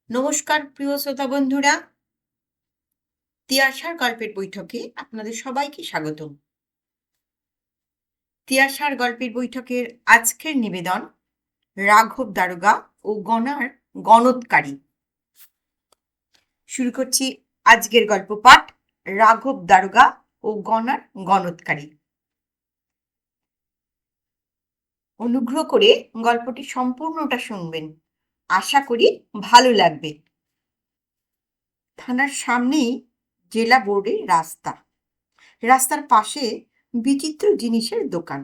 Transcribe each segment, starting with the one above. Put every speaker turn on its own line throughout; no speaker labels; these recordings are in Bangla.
নমস্কার প্রিয় শ্রোতা বন্ধুরা, তিয়াশার গল্পের বৈঠকে আপনাদের সবাইকে স্বাগতম। তিয়াশার গল্পের বৈঠকের আজকের নিবেদন রাঘব দারোগা ও গণার গণৎকারী। শুরু করছি আজকের গল্প পাঠ রাঘব দারোগা ও গণার গণৎকারী। অনুগ্রহ করে গল্পটি সম্পূর্ণটা শুনবেন, আশা করি ভালো লাগবে। থানার সামনেই জেলা বোর্ডের রাস্তার পাশে বিচিত্র জিনিসের দোকান।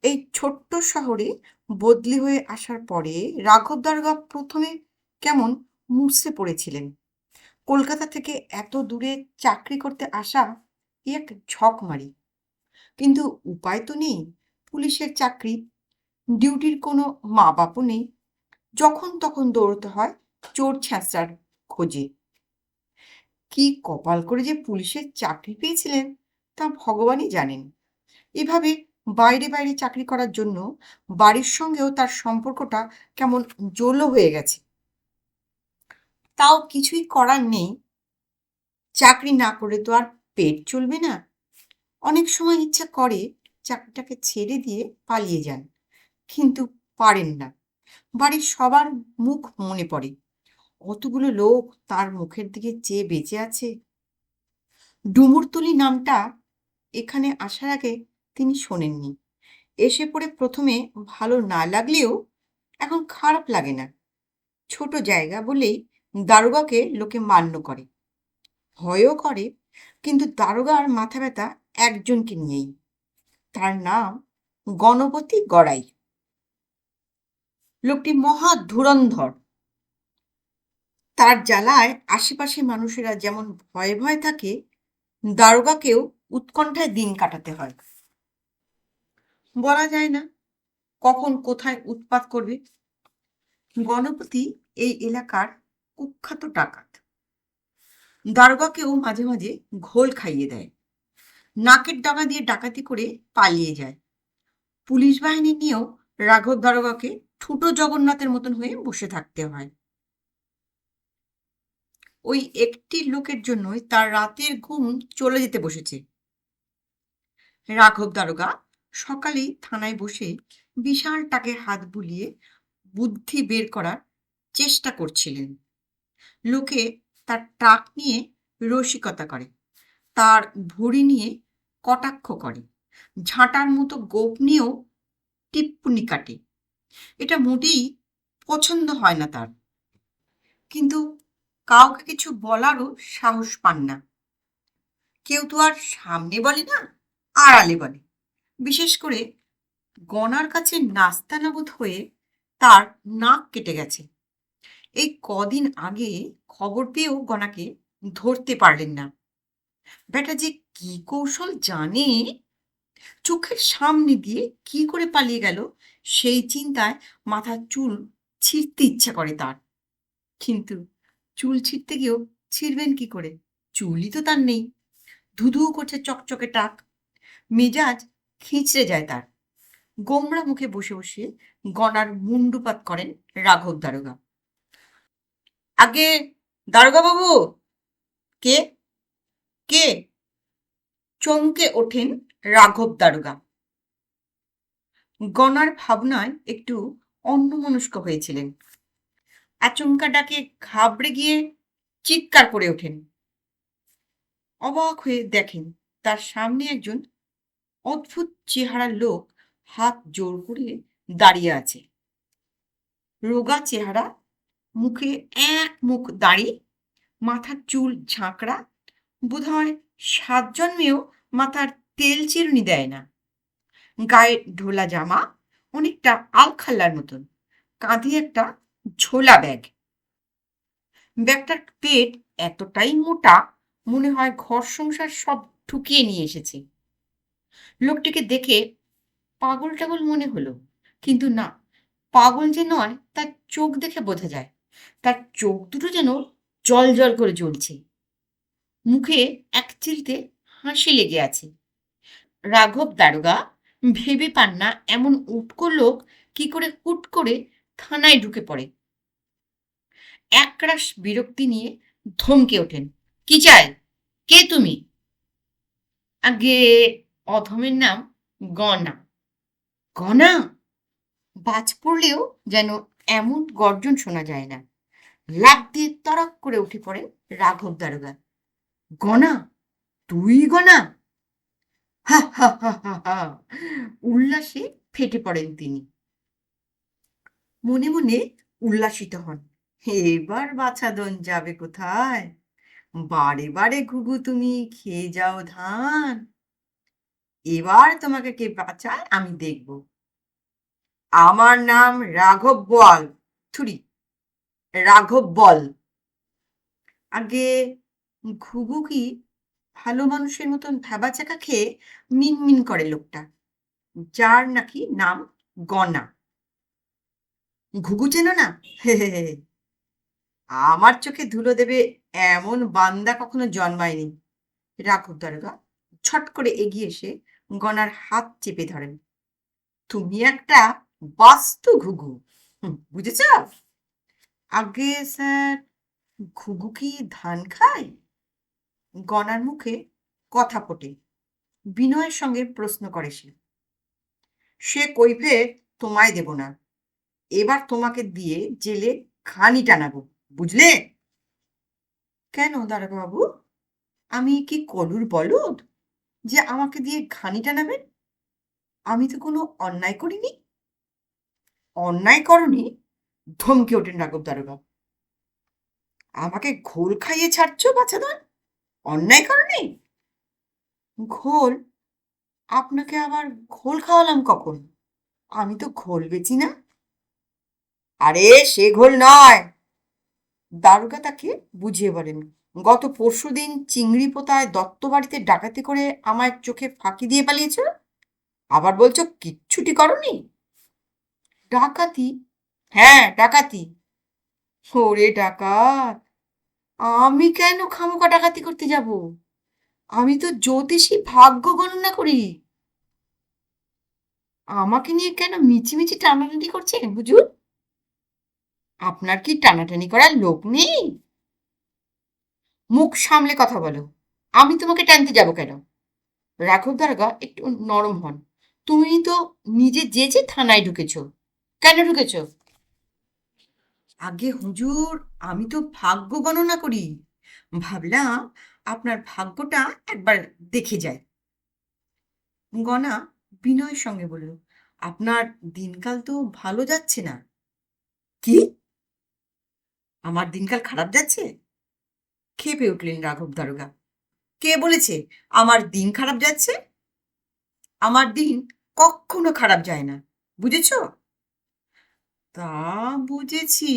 এই ছোট্ট শহরে বদলি হয়ে আসার পরে রাঘব দারোগা প্রথমে কেমন মুষড়ে পড়েছিলেন। কলকাতা থেকে এত দূরে চাকরি করতে আসা এক ঝকমারি, কিন্তু উপায় তো নেই। পুলিশের চাকরি, ডিউটির কোনো মা বাপও নেই, যখন তখন দৌড়তে হয় চোর ছ্যাঁচড়ার খোঁজে। কি কপাল করে যে পুলিশের চাকরি পেয়েছিলেন তা ভগবানই জানেন। এভাবে বাইরে বাইরে চাকরি করার জন্য বাড়ির সঙ্গেও তার সম্পর্কটা কেমন জোলো হয়ে গেছে। তাও কিছুই করার নেই, চাকরি না করে তো আর পেট চলবে না। অনেক সময় ইচ্ছা করে চাকরিটাকে ছেড়ে দিয়ে পালিয়ে যান, কিন্তু পারেন না। বাড়ির সবার মুখ মনে পড়ে, অতগুলো লোক তার মুখের দিকে চেয়ে বেঁচে আছে। ডুমুরতুলি নামটা এখানে আসার আগে তিনি শোনেননি। এসে পড়ে প্রথমে ভালো না লাগলেও এখন খারাপ লাগে না। ছোট জায়গা বলেই দারোগাকে লোকে মান্য করে, ভয়ও করে, কিন্তু দারোগার মাথা ব্যথা একজনকে নিয়েই। তার নাম গণপতি গড়াই। লোকটি মহা ধুরন্ধর। তার জ্বালায় আশেপাশে মানুষেরা যেমন ভয়ে ভয়ে থাকে, দারোগাকেও উৎকণ্ঠায় দিন কাটাতে হয়। বলা যায় না কখন কোথায় উৎপাত করবে। গণপতি এই এলাকার কুখ্যাত ডাকাত। দারোগাকেও মাঝে মাঝে ঘোল খাইয়ে দেয়, নাকের ডাকা দিয়ে ডাকাতি করে পালিয়ে যায়। পুলিশ বাহিনী নিয়েও রাঘব দারোগাকে ঠুটো জগন্নাথের মতন হয়ে বসে থাকতে হয়। ওই একটি লোকের জন্যই তার রাতের ঘুম চলে যেতে বসেছে। রাঘব দারোগা সকালেই থানায় বসে বিশাল টাকে হাত বুলিয়ে বুদ্ধি বের করার চেষ্টা করছিলেন। লোকে তার টাক নিয়ে রসিকতা করে, তার ভুঁড়ি নিয়ে কটাক্ষ করে, ঝাঁটার মতো গোপ নিয়েও টিপ্পনি কাটে। এটা মোটেই পছন্দ হয় না তার, কিন্তু কাউকে কিছু বলারও সাহস পান না। কেউ তো আর সামনে বলে না, আড়ালে বলে। বিশেষ করে গনার কাছে নাস্তানাবুদ হয়ে তার নাক কেটে গেছে। এই কদিন আগে খবর পেয়েও গনাকে ধরতে পারলেন না। বেটা যে কি কৌশল জানে, চোখের সামনে দিয়ে কি করে পালিয়ে গেল সেই চিন্তায় মাথার চুল ছিঁড়তে ইচ্ছা করে তার। কিন্তু চুল ছিঁড়তে গিয়েও ছিঁড়বেন কি করে, চুলই তো তার নেই। ধুধু করছে চকচকে টাক, মেজাজ খিঁচড়ে যায় তার। গোমরা মুখে বসে বসে গনার মুন্ডুপাত করেন রাঘব দারোগা। আগে দারোগা বাবু! কে কে চমকে ওঠেন রাঘব দারোগা। গনার ভাবনায় একটু অন্যমনস্ক হয়েছিলেন। আচমকা ডাকে ঘাবড়ে গিয়ে চিৎকার করে ওঠেন। অবাক হয়ে দেখেন তার সামনে একজন অদ্ভুত চেহারার লোক হাত জোর করে দাঁড়িয়ে আছে। রোগা চেহারা, মুখে এক মুখ দাড়ি, মাথার চুল ঝাঁকড়া, বোধহয় 7 জন্মেও মাথার তেল চিরুনি দেয় না। গায়ে ঢোলা জামা, অনেকটা আলখাল্লার মতন, কাঁধে একটা ঝোলা ব্যাগ। ব্যাগটার পেট এতটাই মোটা, মনে হয় ঘর সংসার সব ঠুকিয়ে নিয়ে এসেছে। লোকটিকে দেখে পাগল টাগল মনে হলো, কিন্তু না, পাগল যে নয় তার চোখ দেখে বোঝা যায়। তার চোখ দুটো যেন জল জল করে জ্বলছে, মুখে এক চিলতে হাসি লেগে আছে। রাঘব দারোগা ভেবে পান না এমন উটকো লোক কি করে হুট করে থানায় ঢুকে পড়ে। একরাশ বিরক্তি নিয়ে ধমকে ওঠেন, কি চাই, কে তুমি? আগে অধমের নাম গনা। গনা? বাজ পড়লেও যেন এমন গর্জন শোনা যায় না। লাফ দিয়ে তড়ক করে উঠে পড়েন রাঘব দারোগা। গনা? তুই গনা? হা হা হা হা হা! উল্লাসে ফেটে পড়েন তিনি। মনে মনে উল্লাসিত হন, এবার বাছাধন যাবে কোথায়? বারে বারে ঘুঘু তুমি খেয়ে যাও ধান, এবার তোমাকে কে বাঁচায় আমি দেখব। আমার নাম রাঘব বোয়াল, থুরি, রাঘব বল। আগে ঘুঘু কি ভালো মানুষের মতন ভ্যাবাচাকা খেয়ে মিনমিন করে লোকটা, যার নাকি নাম গনা। ঘুঘু চেনো না? হে হে হে। আমার চোখে ধুলো দেবে এমন বান্দা কখনো জন্মায়নি। রাঘব দারোগা ছট করে এগিয়ে এসে গনার হাত চেপে ধরেন। তুমি একটা বাস্তু ঘুঘু, বুঝেছ? আগে স্যার, ঘুঘু কি ধান খায়? গনার মুখে কথা ফোটে, বিনয়ের সঙ্গে প্রশ্ন করে সে। সে কৈফিয়ত তোমায় দেব না, এবার তোমাকে দিয়ে জেলে ঘানি টানাবো, বুঝলে? কেন দারোগা বাবু, আমি কি কলুর বলদ যে আমাকে দিয়ে ঘানি টানাবেন? আমি তো কোনো অন্যায় করিনি। অন্যায় করনি? ধমকে ওঠেন রাঘব দারোগা। আমাকে ঘোল খাইয়ে ছাড়ছো বাছাধন? অন্যায় করনি? ঘোল? আপনাকে আবার ঘোল খাওয়ালাম কখন? আমি তো ঘোল বেচি না। আরে সে ঘোল নয়, দারোগা তাকে বুঝিয়ে বলেন। গত পরশুদিন চিংড়ি পোতায় দত্ত বাড়িতে ডাকাতি করে আমায় চোখে ফাঁকি দিয়ে পালিয়েছ, আবার বলছো কিচ্ছুটি করনি? ডাকাতি? হ্যাঁ, ডাকাতি। ওরে ডাকাত, আমি কেন খামোকা ডাকাতি করতে যাব? আমি তো জ্যোতিষী ভাগ্য গণনা করি। আমাকে নিয়ে কেন মিছিমিছি টানাটানি করছেন হুজুর? আপনার কি টানাটানি করার লোক নেই? মুখ সামলে কথা বলো, আমি তোমাকে টানতে যাব কেন? রাঘব দারোগা একটু নরম হন। তুমি তো নিজে যেচে থানায় ঢুকেছ, কেন ঢুকেছ? আগে হুজুর, আমি তো ভাগ্য গণনা করি, ভাবলাম আপনার ভাগ্যটা একবার দেখে যায়। গনা বিনয়ের সঙ্গে বলল, আপনার দিনকাল তো ভালো যাচ্ছে না। কি? আমার দিনকাল খারাপ যাচ্ছে? ক্ষেপে উঠলেন রাঘব দারোগা। কে বলেছে আমার দিন খারাপ যাচ্ছে? আমার দিন কখনো খারাপ যায় না, বুঝেছ? তা বুঝেছি,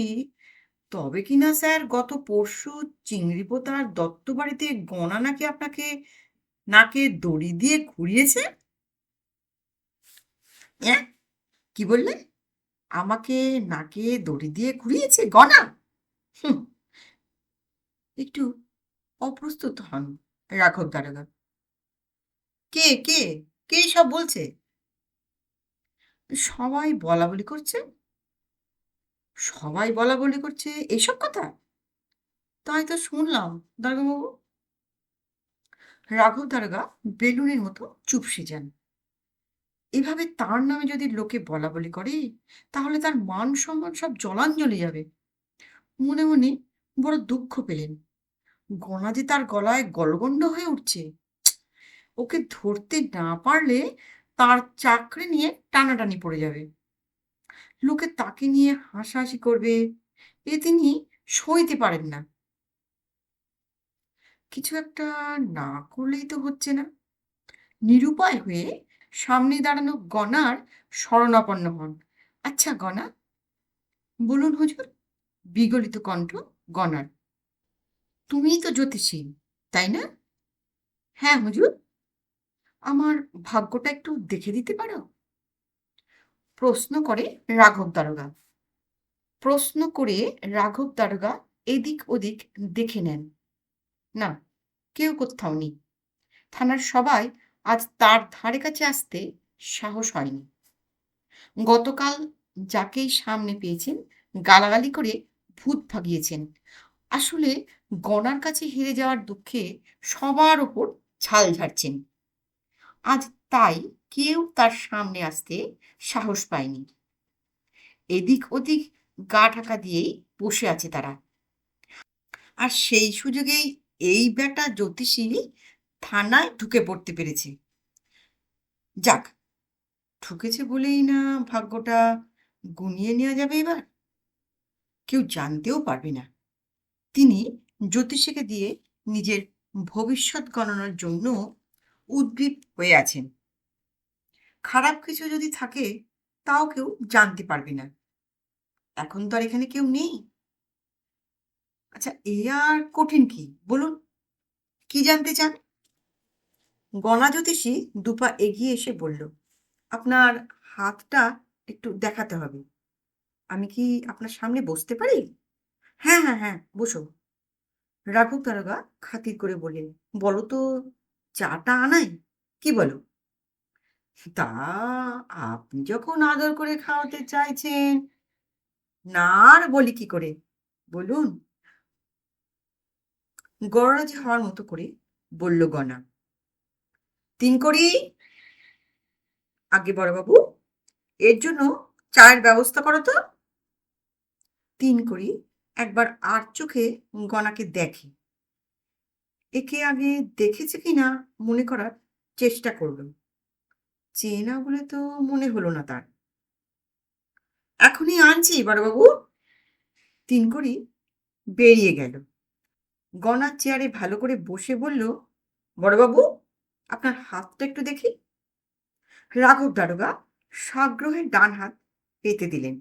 তবে কিনা স্যার গত পরশু চিংড়ি পোতার দত্ত বাড়িতে গনা নাকি আপনাকে নাকে দড়ি দিয়ে ঘুরিয়েছে। অ্যাঁ? কি বললে? আমাকে নাকে দড়ি দিয়ে ঘুরিয়েছে গনা? হুঁ, একটু অপ্রস্তুত হন রাঘব দারোগা। কে কে কে সব বলছে? সবাই বলা বলি করছে। সবাই বলা বলি করছে এসব কথা? তাই তো শুনলাম দারোগাবাবু। রাঘব দারোগা বেলুনের মতো চুপসে যান। এভাবে তার নামে যদি লোকে বলা বলি করে, তাহলে তার মান সম্মান সব জলাঞ্জলি যাবে। মনে মনে বড় দুঃখ পেলেন। গলা যে তার গলায় গলগণ্ড হয়ে উঠছে। ওকে ধরতে না পারলে তার চাকরি নিয়ে টানাটানি পড়ে যাবে। লোকে তাকে নিয়ে হাসাহাসি করবে, এ তিনি সইতে পারেন না। কিছু একটা না করলেই তো হচ্ছে না। নিরুপায় হয়ে সামনে দাঁড়ানো গনার শরণাপন্ন হন। আচ্ছা গনা, বলুন হুজুর। বিগলিত কণ্ঠ গনার। তুমিই তো জ্যোতিষী, তাই না? হ্যাঁ হুজুর। আমার ভাগ্যটা একটু দেখে দিতে পারো? প্রশ্ন করে রাঘব দারোগা। প্রশ্ন করে রাঘব দারোগা এদিক ওদিক দেখে নেন। না, কেউ কোথাও নেই। থানার সবাই আজ তার ধারে কাছে আসতে সাহস হয়নি। গতকাল যাকেই সামনে পেয়েছেন গালাগালি করে ভূত ভাগিয়েছেন। আসলে গনার কাছে হেরে যাওয়ার দুঃখে সবার ওপর ঝাল ঝাড়ছেন। আজ তাই কেউ তার সামনে আসতে সাহস পায়নি। এদিক ওদিক গা ঢাকা দিয়েই বসে আছে তারা। আর সেই সুযোগেই এই বেটা জ্যোতিষী থানায় ঢুকে পড়তে পেরেছে। যাক, ঢুকেছে বলেই না ভাগ্যটা গুনিয়ে নেওয়া যাবে এবার? কেউ জানতেও পারবে না। তিনি জ্যোতিষীকে দিয়ে নিজের ভবিষ্যৎ গণনার জন্য উদ্গ্রীব হয়ে আছেন। খারাপ কিছু যদি থাকে তাও কেউ জানতে পারবে না। এখন তো আর এখানে কেউ নেই। আচ্ছা, এ আর কঠিন কি বলুন? কি জানতে চান? গণা জ্যোতিষী দুপা এগিয়ে এসে বলল, আপনার হাতটা একটু দেখাতে হবে। আমি কি আপনার সামনে বসতে পারি? হ্যাঁ, হ্যাঁ, হ্যাঁ, বসো। রাঘব দারোগা খাতির করে বললেন, বলো তো, চাটা আনাই? কি বলো? তা আপনি যখন আদর করে খাওয়াতে চাইছেন, না আর বলি কি করে, বলুন। গড়রাজি হওয়ার মতো করে বলল গনা। তিন করি। আগে বড়বাবু, এর জন্য চায়ের ব্যবস্থা করো তো। তিন করি একবার আর চোখে গনাকে দেখে। একে আগে দেখেছে কিনা মনে করার চেষ্টা করল। চেনা বলে তো মনে হলো না তার। এখনই আনছি বড়বাবু। তিন করি বেরিয়ে গেল। গনা চেয়ারে ভালো করে বসে বলল, বড়বাবু, আপনার হাতটা একটু দেখি। রাঘব দারোগা সাগ্রহে ডান হাত পেতে দিলেন।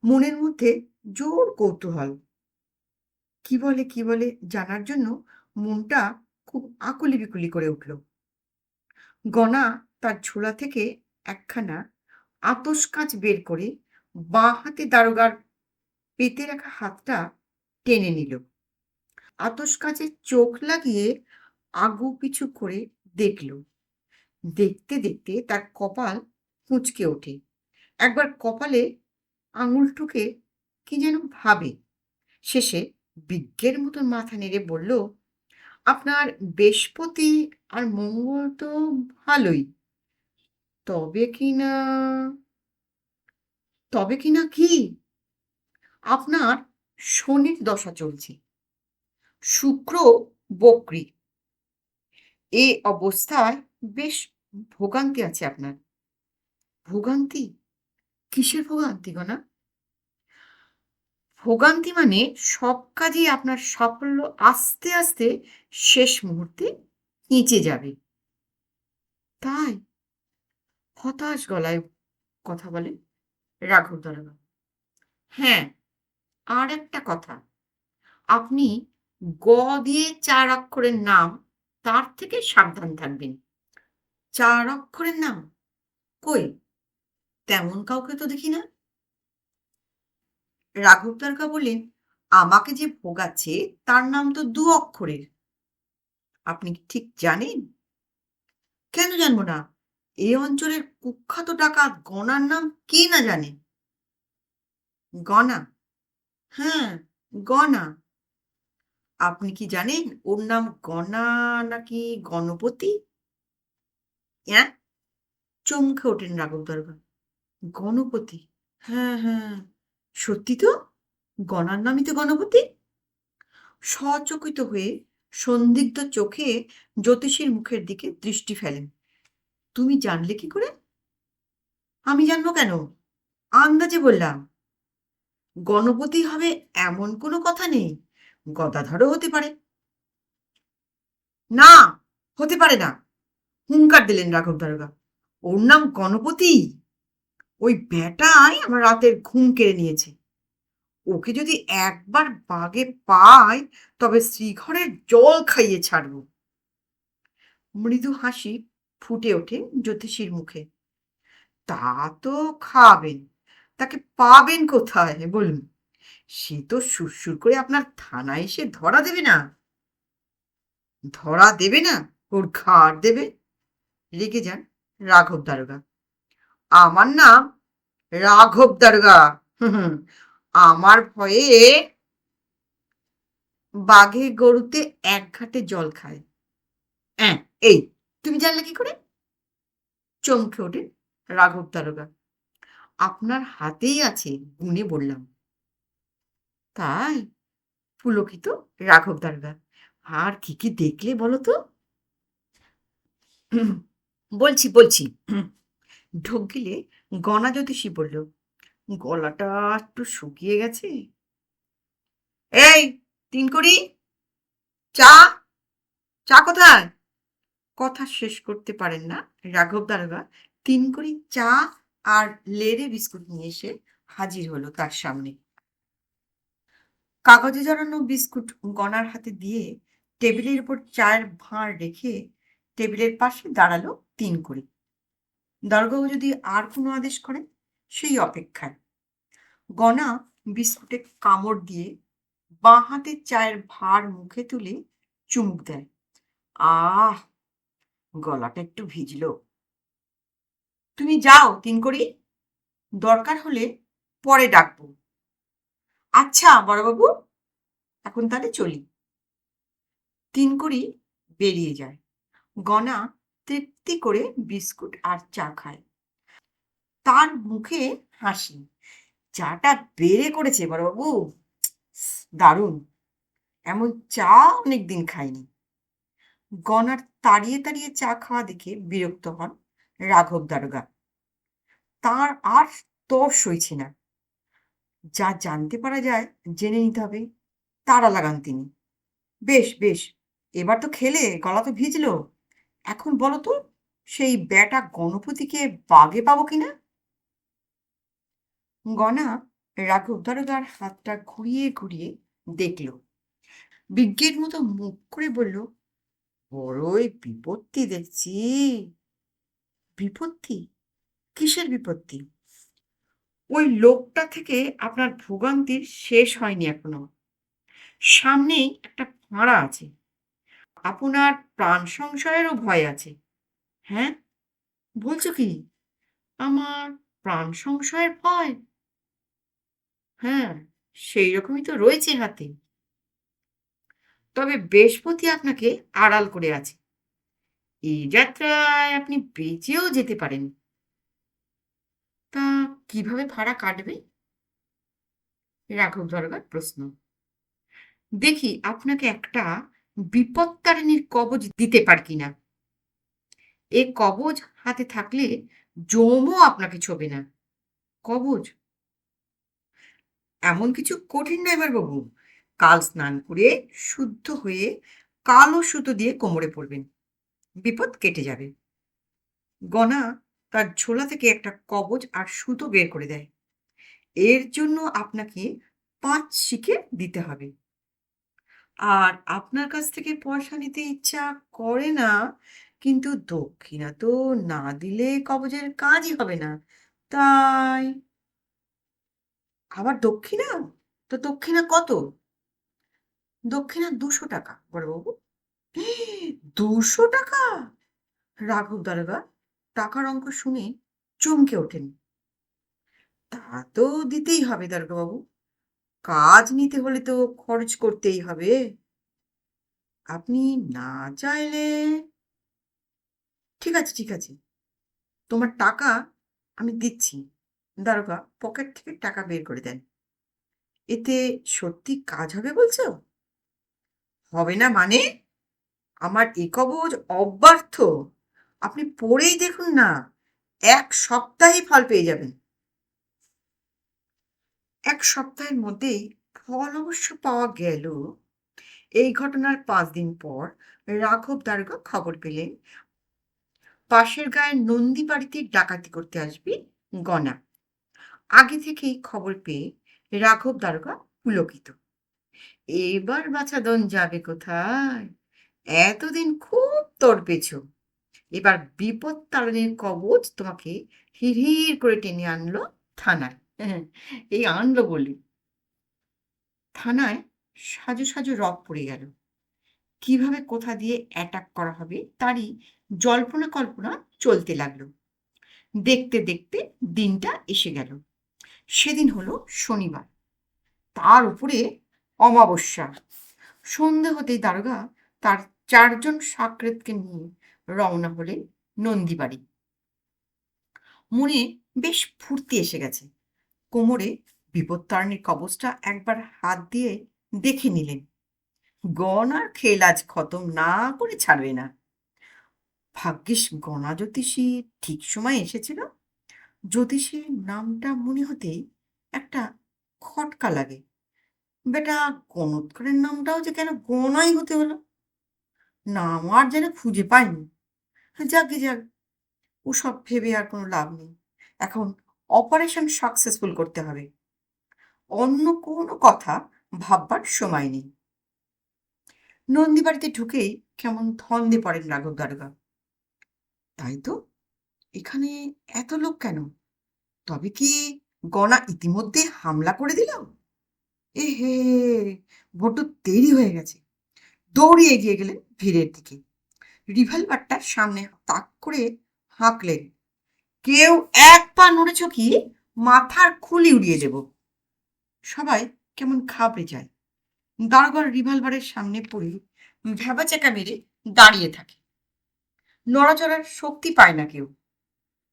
মনের মধ্যে জোর কৌতূহল। কি বলে জানার জন্য মনটা খুব আকুলি বিকুলি করে উঠল। গনা তার ঝোলা থেকে একখানা আতস কাঁচ বের করে বাঁ হাতে দারোগার পেতে রাখা হাতটা টেনে নিল। আতস কাঁচে চোখ লাগিয়ে আগু পিছু করে দেখল। দেখতে দেখতে তার কপাল কুঁচকে ওঠে। একবার কপালে আঙুল ঠুকে কি যেন ভাবে। শেষে বিজ্ঞের মতন মাথা নেড়ে বলল, আপনার বৃহস্পতি আর মঙ্গল তো ভালোই, তবে কিনা কি আপনার শনির দশা চলছে। শুক্র বক্রী। এ অবস্থায় বেশ ভোগান্তি আছে আপনার। ভোগান্তি? কিসের ভোগান্তি গনা? ভোগান্তি মানে সব কাজেই আপনার সাফল্য আস্তে আস্তে শেষ মুহূর্তে নিচে যাবে। তাই? হতাশ গলায় কথা বলে রাঘব দারোগা। হ্যাঁ, আর একটা কথা, আপনি গ দিয়ে 4 অক্ষরের নাম, তার থেকে সাবধান থাকবেন। 4 অক্ষরের নাম? কই, তেমন কাউকে তো দেখি না। রাঘব দারোগা বললেন, আমাকে যে ভোগাচ্ছে তার নাম তো 2 অক্ষরের। আপনি কি ঠিক জানেন? কেন জানবো না? এই অঞ্চলের কুখ্যাত ডাকাত গনার নাম কে না জানে? গনা? হ্যাঁ, গনা। আপনি কি জানেন ওর নাম গনা নাকি গণপতি? অ্যাঁ? চমকে ওঠেন রাঘব দারোগা। গণপতি? হ্যাঁ, হ্যাঁ, সত্যি তো, গনার নামই তো গণপতি। সচকিত হয়ে সন্দিগ্ধ চোখে জ্যোতিষীর মুখের দিকে দৃষ্টি ফেলেন। তুমি জানলে কি করে? আমি জানবো কেন? আন্দাজে বললাম। গণপতি হবে এমন কোনো কথা নেই, গদাধরও হতে পারে। না, হতে পারে না, হুঙ্কার দিলেন রাঘব দারোগা। ওর নাম গণপতি? ওই বেটাই আমার রাতের ঘুম কেড়ে নিয়েছে। ওকে যদি একবার বাগে পাই তবে শ্রীঘরের জল খাইয়ে ছাড়ব। মৃদু হাসি ফুটে ওঠে জ্যোতিষীর মুখে। তা তো খাবেন, তাকে পাবেন কোথায় বলুন? সে তো সুরসুর করে আপনার থানায় এসে ধরা দেবে না। ধরা দেবে না, ওর ঘাড় দেবে। রেগে যান রাঘব দারোগা। আমার নাম রাঘব দারোগা। হুম, আমার ভয়ে বাঘে গরুতে এক ঘাটে জল খায়। হ্যাঁ, এই তুমি জানলে কি করে? চমকে ওঠেন রাঘব দারোগা। আপনার হাতেই আছে, গুনে বললাম। তাই? পুলকিত রাঘব দারোগা। আর কি কি দেখলে বলো তো? বলছি বলছি। ঢোক গিলে গনা জ্যোতিষী বলল, গলাটা একটু শুকিয়ে গেছে। এই, তিন কড়ি, চা, চা কোথায়? কথা শেষ করতে পারেন না রাঘব দারোগা তিন কড়ি চা আর লেড়ে বিস্কুট নিয়ে এসে হাজির হলো তার সামনে। কাগজে জড়ানো বিস্কুট গনার হাতে দিয়ে টেবিলের উপর চায়ের ভাঁড় রেখে টেবিলের পাশে দাঁড়ালো তিন কড়ি। দারোগাবাবু যদি আর কোনো আদেশ করেন সেই অপেক্ষায়। গনা বিস্কুটে কামড় দিয়ে বাঁ হাতে চায়ের ভাঁড় মুখে তুলে চুমুক দেয়। আহ, গলাটা একটু ভিজলো। তুমি যাও তিন কড়ি, দরকার হলে পরে ডাকবো। আচ্ছা বড়বাবু, এখন তাহলে চলি। তিন কড়ি বেরিয়ে যায়। গনা তৃপ্তি করে বিস্কুট আর চা খায়। তার মুখে হাসি। চাটা বেড়ে করেছে বড়বাবু, দারুণ। এমন চা অনেকদিন খাইনি। গনার তাড়িয়ে তাড়িয়ে চা খাওয়া দেখে বিরক্ত হন রাঘব দারোগা। তার আর তর সইছে না। যা জানতে পারা যায় জেনে নিতে হবে, তাড়া লাগান তিনি। বেশ বেশ, এবার তো খেলে, গলা তো ভিজলো। এখন বলো তো, সেই ব্যাটা গণপতিকে বাগে পাবো কিনা? গনা রাঘব দারোগার হাতটা ঘুরিয়ে ঘুরিয়ে দেখল। বিজ্ঞের মতো মুখ করে বলল, বড়ই বিপত্তি দেখছি। বিপত্তি? কিসের বিপত্তি? ওই লোকটা থেকে আপনার ভোগান্তির শেষ হয়নি এখনো। সামনেই একটা ফাঁড়া আছে। আপনার প্রাণ সংশয়েরও ভয় আছে। হ্যাঁ, বলছো কি? আমার প্রাণ সংশয়ের ভয়? হ্যাঁ, সেই রকমই তো রয়েছে হাতে। তবে বৃহস্পতি আপনাকে আড়াল করে আছে। এই যাত্রায় আপনি বেঁচেও যেতে পারেন। তা কিভাবে ভাড়া কাটবে? রাঘব দারোগার প্রশ্ন। দেখি আপনাকে একটা বিপত্তারিণীর কবচ দিতে পার কিনা। এ কবচ হাতে থাকলে যমও আপনাকে ছোবে না। কবচ? এমন কিছু কঠিন নয় বাবু। কাল স্নান করে শুদ্ধ হয়ে কালো সুতো দিয়ে কোমরে পড়বেন, বিপদ কেটে যাবে। গনা তার ঝোলা থেকে একটা কবচ আর সুতো বের করে দেয়। এর জন্য আপনাকে 5 শিকে দিতে হবে। আর আপনার কাছ থেকে পয়সা নিতে ইচ্ছা করে না, কিন্তু দক্ষিণা তো না দিলে কবচের কাজই হবে না, তাই। আবার দক্ষিণা? তো দক্ষিণা কত? দক্ষিণা 200 টাকা বড়বাবু। 200 টাকা? রাঘব দারোগা টাকার অঙ্ক শুনে চমকে ওঠেন। তা তো দিতেই হবে দারোগাবাবু, কাজ নিতে হলে তো খরচ করতেই হবে। আপনি না চাইলে? ঠিক আছে ঠিক আছে, তোমার টাকা আমি দিচ্ছি। দারোগা পকেট থেকে টাকা বের করে দেন। এতে সত্যি কাজ হবে বলছো? হবে না মানে? আমার এ কবজ অব্যর্থ। আপনি পড়েই দেখুন না, 1 সপ্তাহেই ফল পেয়ে যাবেন। 1 সপ্তাহের মধ্যেই ফল অবশ্য পাওয়া গেল। এই ঘটনার 5 দিন পর রাঘব দারোগা খবর পেলেন পাশের গায়ের নন্দী বাড়িতে ডাকাতি করতে আসবে গনা। আগে থেকেই খবর পেয়ে রাঘব দারোগা পুলকিত। এবার বাছাধন যাবে কোথায়? এতদিন খুব তড়পেছ, এবার বিপদ তাড়নের কবচ তোমাকে হিড়হিড় করে টেনে আনলো থানায়। এই আনলো বলি। থানায় সাজু সাজু রব পড়ে গেল। কিভাবে কোথা দিয়ে অ্যাটাক করা হবে তারই জল্পনা কল্পনা চলতে লাগলো। দেখতে দেখতে দিনটা এসে গেল। সেদিন হলো শনিবার। তার উপরে অমাবস্যা। সন্ধে হতেই দারোগা তার 4 জন সাকরেতকে নিয়ে রওনা হলেন নন্দীবাড়ি। মনে বেশ ফুর্তি এসে গেছে। কোমরে বিপত্তারিণীর কবচটা একবার হাত দিয়ে দেখে নিলেন। গনার খেল আজ খতম না করে ছাড়বে না। ভাগ্যিস গণা জ্যোতিষী ঠিক সময় এসেছিল। জ্যোতিষীর নামটা মনে হতেই একটা খটকা লাগে। বেটা, গণৎকারের নামটাও যে কেন গণাই হতে হলো, নাম আর যেন খুঁজে পাইনি। যাকে যাক, ওসব ভেবে আর কোনো লাভ নেই। এখন অপারেশন সাকসেসফুল করতে হবে। অন্য কোনো কথা ভাববার সময় নেই। নন্দীবাড়িতে ঢুকেই কেমন ধন্দে পড়েন রাঘব দারোগা। তাই তো, এখানে এত লোক কেন? তবে কি গণা ইতিমধ্যে হামলা করে দিল? এ হে, বড্ড দেরি হয়ে গেছে। দৌড়িয়ে এগিয়ে গেলেন ভিড়ের দিকে। রিভলভারটা সামনে তাক করে হাঁকলেন, কেউ এক পা নড়েছ কি মাথার খুলি উড়িয়ে দেব। সবাই কেমন ঘাবড়ে যায়। দারোগার রিভলভারের সামনে পড়ে ভ্যাবাচ্যাকা মেরে দাঁড়িয়ে থাকে। নড়াচড়ার শক্তি পায় না কেউ।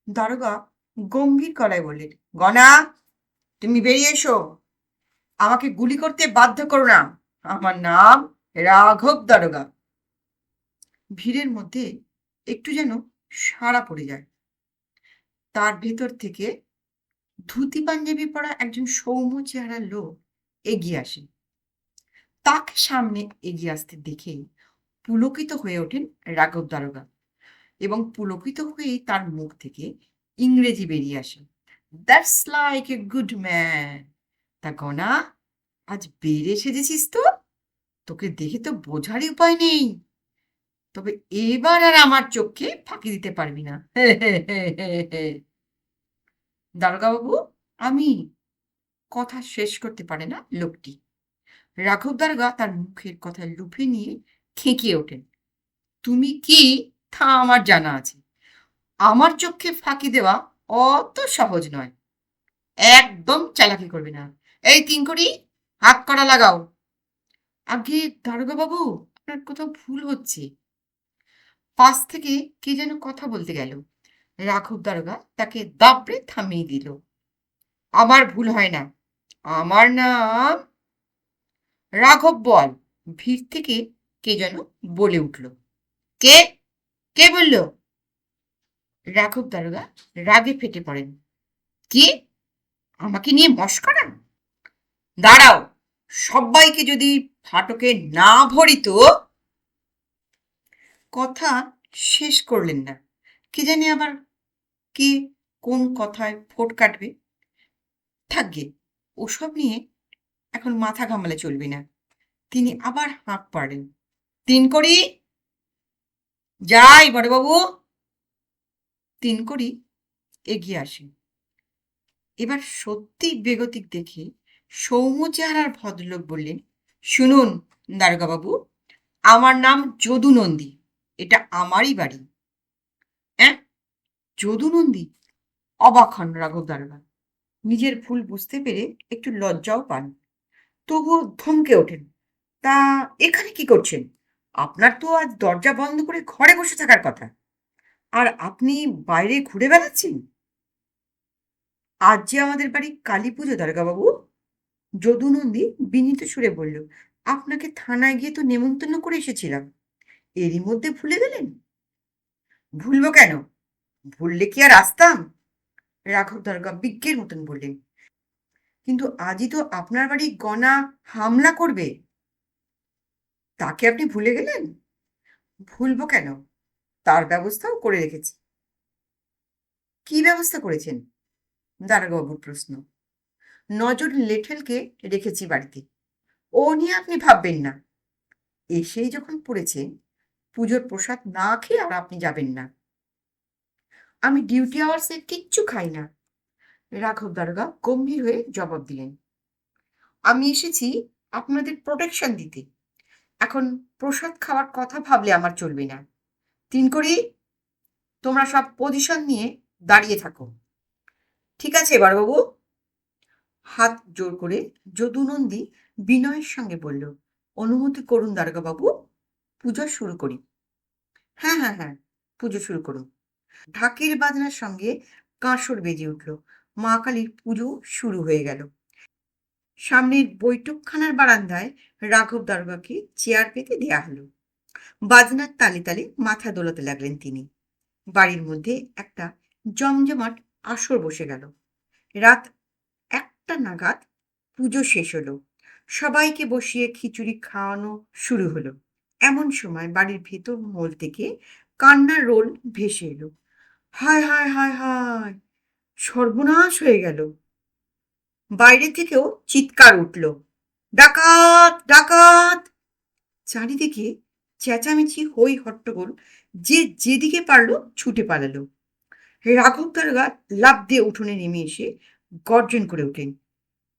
দারোগা গম্ভীর গলায় বললেন, গনা, তুমি বেরিয়ে এসো। আমাকে গুলি করতে বাধ্য করো না। আমার নাম রাঘব দারোগা। ভিড়ের মধ্যে একটু যেন সাড়া পড়ে যায়। তার ভেতর থেকে ধুতি পাঞ্জাবি পরা একজন সৌম্য চেহারার লোক এগিয়ে আসে। তাকে সামনে এগিয়ে আসতে দেখেই পুলকিত হয়ে ওঠেন রাঘব দারোগা, এবং পুলকিত হয়েই তার মুখ থেকে ইংরেজি বেরিয়ে আসে, that's like a good man. তা গনা, আজ বেড়ে সেজেছিস তো? তোকে দেখে তো বোঝারই উপায় নেই। তবে এবার আর আমার চোখে ফাঁকি দিতে পারবি না। দারোগাবাবু, আমি। কথা শেষ করতে পারে না লোকটি। রাঘব দারোগা তার মুখের কথা লুফে নিয়ে খেঁকিয়ে ওঠেন, তুমি কি তা আমার জানা আছে। আমার চোখে ফাঁকি দেওয়া অত সহজ নয়। একদম চালাকি করবে না। এই 3 কোটি, হাত কড়া লাগাও। আগে দারোগা বাবু, আপনার কোথাও ভুল হচ্ছে। পাশ থেকে কে যেন কথা বলতে গেল। রাঘব দারোগা তাকে দাবড়ে থামিয়ে দিল। আমার ভুল হয় না। আমার নাম রাঘব বল। ভিড় থেকে কে যেন বলে উঠল। কে? কে বলল? রাঘব দারোগা রাগে ফেটে পড়েন। কি? আমাকে নিয়ে মশকরা? দাঁড়াও, সবাইকে যদি ফাটকে না ভরিত। কথা শেষ করলেন না। কে জানি আবার কে কোন কথায় ফোট কাটবে। থাকবে, ওসব নিয়ে এখন মাথা ঘামালে চলবে না। তিনি আবার হাঁক পাড়লেন, 3 কোটি, যাই বড়বাবু। 3 কোটি এগিয়ে আসেন। এবার সত্যি বেগতিক দেখে সৌম্য চেহারার ভদ্রলোক বললেন, শুনুন দারোগাবাবু, আমার নাম যদু নন্দী। এটা আমারই বাড়ি। হ্যাঁ, যদু নন্দী? অবাক হন রাঘব দারোগা। নিজের ভুল বুঝতে পেরে একটু লজ্জাও পান, তবুও ধমকে ওঠেন, তা এখানে কি করছেন? আপনার তো আজ দরজা বন্ধ করে ঘরে বসে থাকার কথা, আর আপনি বাইরে ঘুরে বেড়াচ্ছেন। আজ যে আমাদের বাড়ি কালী পুজো দারোগাবাবু। যদু নন্দী বিনীত সুরে বলল, আপনাকে থানায় গিয়ে তো নেমন্তন্ন করে এসেছিলাম, এরই মধ্যে ভুলে গেলেন? ভুলবো কেন? ভুললে কি আর আসতাম? রাঘব দারোগা বিজ্ঞের মতন বললেন, কিন্তু আজই তো আপনার বাড়ি গনা হামলা করবে, তাকে আপনি ভুলে গেলেন? ভুলবো কেন? তার ব্যবস্থাও করে রেখেছি। কি ব্যবস্থা করেছেন? দারোগাবাবুর প্রশ্ন। নজর লেঠেলকে রেখেছি বাড়িতে, ও নিয়ে আপনি ভাববেন না। এসেই যখন পড়েছেন, পুজোর প্রসাদ না খেয়ে আর আপনি যাবেন না। আমি ডিউটি আওয়ার্সে কিচ্ছু খাই না। রাঘব দারোগা গম্ভীর হয়ে জবাব দিলেন, আমি এসেছি আপনাদের প্রোটেকশন দিতে। এখন প্রসাদ খাওয়ার কথা ভাবলে আমার চলবে না। 3 কোটি, তোমরা সব পজিশন নিয়ে দাঁড়িয়ে থাকো। ঠিক আছে বড়বাবু? হাত জোর করে যদুনন্দী বিনয়ের সঙ্গে বলল, অনুমতি করুন দারোগাবাবু, পুজো শুরু করি। হ্যাঁ হ্যাঁ হ্যাঁ, পুজো শুরু করুন। ঢাকের বাজনার সঙ্গে কাঁসর বেজে উঠল। মা কালীর পুজো শুরু হয়ে গেল। সামনের বৈঠকখানার বারান্দায় রাঘব দারোগাকে চেয়ার পেতে দেয়া হলো। বাজনার তালে তালে মাথা দোলাতে লাগলেন তিনি। বাড়ির মধ্যে একটা জমজমাট আসর বসে গেল। রাত 1টা নাগাদ পুজো শেষ হলো। সবাইকে বসিয়ে খিচুড়ি খাওয়ানো শুরু হলো। এমন সময় বাড়ির ভেতর মহল থেকে কান্নার রোল ভেসে এলো। হায় হায় হায় হায়, সর্বনাশ হয়ে গেল। বাইরে থেকেও চিৎকার উঠল, ডাকাত ডাকাত। চারিদিকে চেঁচামেচি, হই হট্টগোল। যে যেদিকে পারলো ছুটে পালালো। রাঘব দারোগা লাফ দিয়ে উঠোনে নেমে এসে গর্জন করে উঠলেন,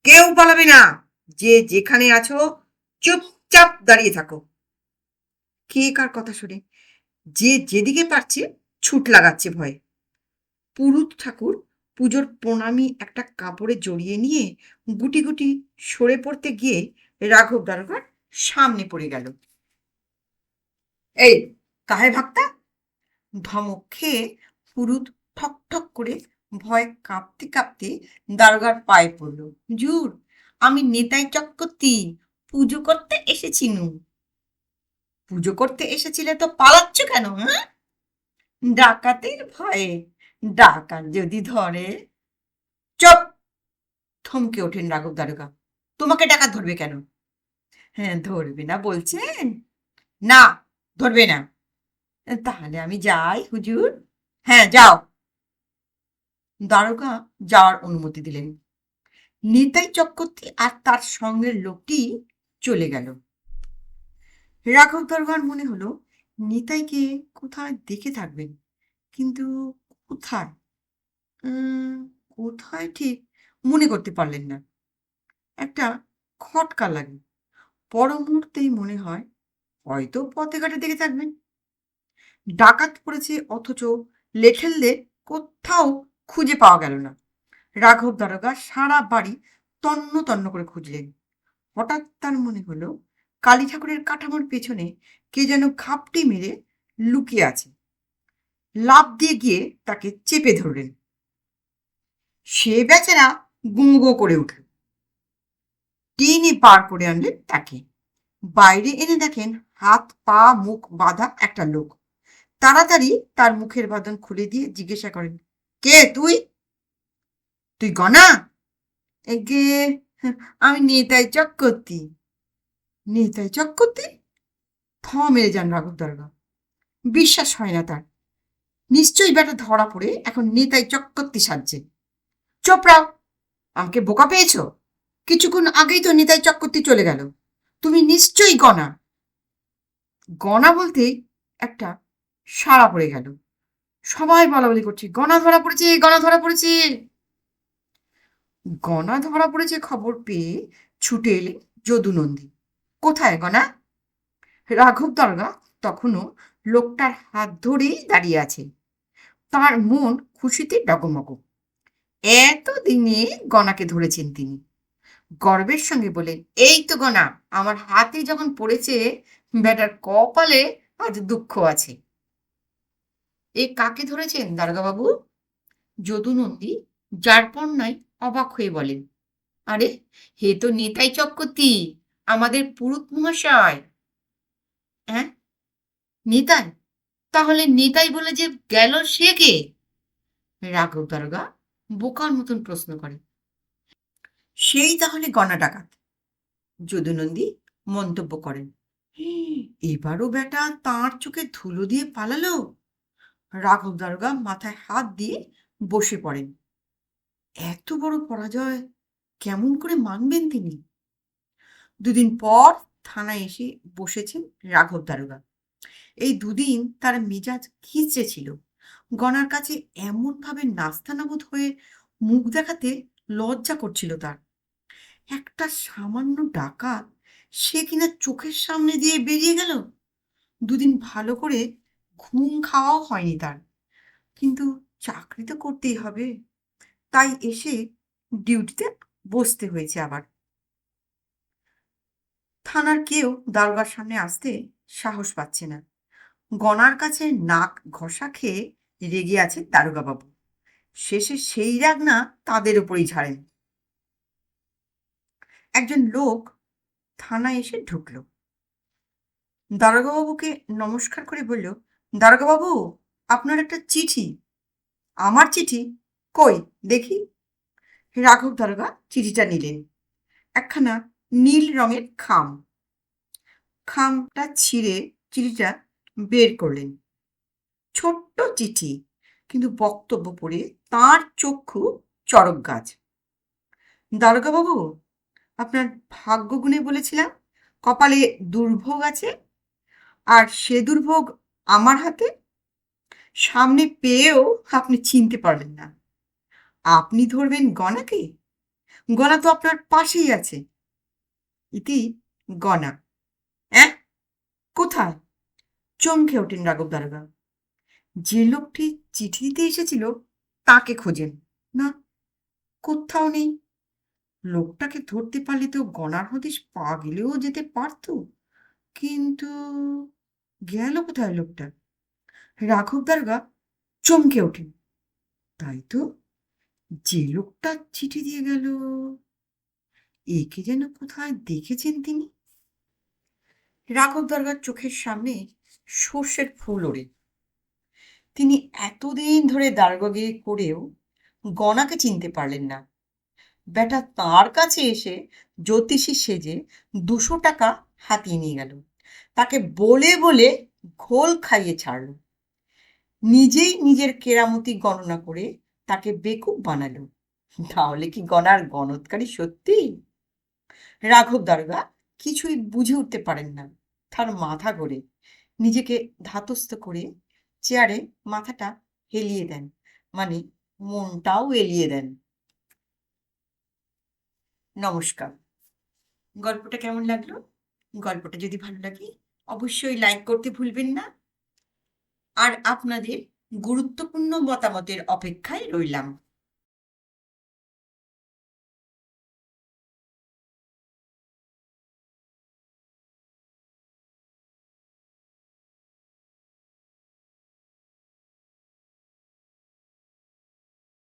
কেউ পালাবে না, যে যেখানে আছো চুপচাপ দাঁড়িয়ে থাকো। কে কার কথা শুনে যে যেদিকে পারছে ছুট লাগাচ্ছে ভয়ে। পুরুত ঠাকুর পুজোর প্রণামী একটা কাপড়ে জড়িয়ে নিয়ে গুটি গুটি সরে পড়তে গিয়ে রাঘব দারোগার সামনে পড়ে গেল। এই, কাহে ভাগতা? ধমক খেয়ে পুরুত ঠক ঠক করে ভয় কাঁপতে কাঁপতে দারোগার পায়ে পড়ল। হুজুর, আমি নেতাই চক্রবর্তী, পুজো করতে এসেছিনু। পুজো করতে এসেছিলে তো পালাচ্ছ কেন? হ্যাঁ, ডাকাতের ভয়ে। ডাকাত যদি ধরে। চুপ! থমকে ওঠেন রাঘব দারোগা। তোমাকে ডাকাত ধরবে কেন? হ্যাঁ, ধরবে না বলছেন? না, ধরবে না। তাহলে আমি যাই হুজুর। হ্যাঁ, যাও। দারোগা যাওয়ার অনুমতি দিলেন। নিতাই চক্রবর্তী আর তার সঙ্গের লোকটি চলে গেল। রাঘব দারোগার মনে হলো নিতাইকে কোথায় দেখে থাকবেন, কিন্তু কোথায়? উম, কোথায় ঠিক মনে করতে পারলেন না। একটা খটকা লাগে। পর মুহূর্তেই মনে হয় হয়তো পথে ঘাটে দেখে থাকবেন। ডাকাত পড়েছে, অথচ লেঠেলদের কোথাও খুঁজে পাওয়া গেল না। রাঘব দারোগা সারা বাড়ি তন্ন তন্ন করে খুঁজলেন। হঠাৎ তার মনে হলো কালী ঠাকুরের কাঠামোর পেছনে কে যেন ঘাপটি মেরে লুকিয়ে আছে। লাফ দিয়ে গিয়ে তাকে চেপে ধরলেন। সে বেচারা গুঁ গো করে উঠল। টেনে বার করে আনলেন তাকে। বাইরে এনে দেখেন হাত পা মুখ বাঁধা একটা লোক। তাড়াতাড়ি তার মুখের বাঁধন খুলে দিয়ে জিজ্ঞাসা করেন, কে তুই? তুই গনা? একে আমি নেতাই চক্রবর্তী। নেতাই চক্রবর্তী? থ মেরে যান রাঘব দারোগা। বিশ্বাস হয় না তার। নিশ্চয়ই বেটা ধরা পড়ে এখন নেতাই চক্রবর্তী সাজছে। চোপড়াও, আমাকে বোকা পেয়েছ? কিছুক্ষণ আগেই তো নিতাই চক্রবর্তী চলে গেল। তুমি নিশ্চয়ই গনা। গনা বলতেই একটা সাড়া পড়ে গেল। সবাই বলাবলি করছে, গনা ধরা পড়েছে, গনা ধরা পড়েছে। গনা ধরা পড়েছে খবর পেয়ে ছুটে এলে যদুনন্দী। কোথায় গনা? রাঘব দারোগা তখনও লোকটার হাত ধরেই দাঁড়িয়ে আছে। তার মন খুশিতে ডগমগ। এতদিনে গনাকে ধরেছেন তিনি। গর্বের সঙ্গে বলেন, এই তো গনা, আমার হাতে যখন পড়েছে, বেটার কপালে আজ দুঃখ আছে। এ কাকে ধরেছেন দারোগাবাবু? যদুনন্দী যারপরনাই অবাক হয়ে বলেন, আরে, হে তো নিতাই চক্রবর্তী, আমাদের পুরুত মহাশয়। হ্যাঁ, নিতাই? তাহলে নিতাই বলে যে গেল সে কে? রাঘব দারোগা বোকার মতন প্রশ্ন করে। সেই তাহলে গনা ডাকাত, যদুনন্দী মন্তব্য করেন। এবারও বেটা তাঁর চোখে ধুলো দিয়ে পালালো। রাঘব দারোগা মাথায় হাত দিয়ে বসে পড়েন। এত বড় পরাজয় কেমন করে মানবেন তিনি? দুদিন পর থানায় এসে বসেছেন রাঘব দারোগা। এই দুদিন তার মেজাজ খিচড়ে ছিল। গনার কাছে এমনভাবে নাস্তানাবুদ হয়ে মুখ দেখাতে লজ্জা করছিল তার। একটা সামান্য ডাকাত, সে কিনা চোখের সামনে দিয়ে বেরিয়ে গেল। দুদিন ভালো করে ঘুম খাওয়াও হয়নি তার। কিন্তু চাকরি তো করতেই হবে, তাই এসে ডিউটিতে বসতে হয়েছে আবার। থানার কেউ দারোগার সামনে আসতে সাহস পাচ্ছে না। গনার কাছে নাক ঘষা খেয়ে রেগে আছেন দারোগাবাবু। শেষে সেই রাগ না তাদের উপরেই ঝাড়েন। একজন লোক থানায় এসে ঢুকলো। দারোগাবাবুকে নমস্কার করে বলল, দারোগাবাবু, আপনার একটা চিঠি। আমার চিঠি? কই দেখি। রাঘব দারোগা চিঠিটা নিলেন। একখানা নীল রঙের খাম। খামটা ছিঁড়ে চিঠিটা বের করলেন। ছোট্ট চিঠি, কিন্তু বক্তব্য পড়ে তাঁর চক্ষু চড়ক গাছ। দারোগাবাবু, আপনার ভাগ্য গুণে বলেছিলাম কপালে দুর্ভোগ আছে, আর সে দুর্ভোগ আমার হাতে। সামনে পেয়েও আপনি চিনতে পারবেন না। আপনি ধরবেন গনাকে? গনা তো আপনার পাশেই আছে। ইতি গনা। অ্যাঁ, কোথায়? চমকে ওঠেন রাঘব দারোগা। যে লোকটি চিঠি দিতে এসেছিল তাকে খোঁজেন। না, কোথাও নেই। লোকটাকে ধরতে পারলে তো গনার হদিশ পা গেলেও যেতে পারত। কিন্তু গেল কোথায় লোকটা? রাঘব দারোগা চমকে ওঠেন। তাই তো, যে লোকটা চিঠি দিয়ে গেল, একে যেন কোথায় দেখেছেন তিনি। রাঘব দারোগার চোখের সামনে সর্ষের ফুল ওড়ে। তিনি এতদিন ধরে দারোগাগিরি করেও গনাকে চিনতে পারলেন না। বেটা তাঁর কাছে এসে জ্যোতিষী সেজে 200 টাকা হাতিয়ে নিয়ে গেল। তাকে বলে বলে ঘোল খাইয়ে ছাড়ল। নিজেই নিজের কেরামতি গণনা করে তাকে বেকুব বানালো। তাহলে কি গনার গণৎকারী সত্যি? রাঘব দারোগা কিছুই বুঝে উঠতে পারেন না। তার মাথা ঘোরে। নিজেকে ধাতস্থ করে চেয়ারে মাথাটা হেলিয়ে দেন, মানে মনটাও এলিয়ে দেন। নমস্কার। গল্পটা কেমন লাগলো? গল্পটা যদি ভালো লাগে অবশ্যই লাইক করতে ভুলবেন না। আর আপনাদের গুরুত্বপূর্ণ মতামতের অপেক্ষায় রইলাম।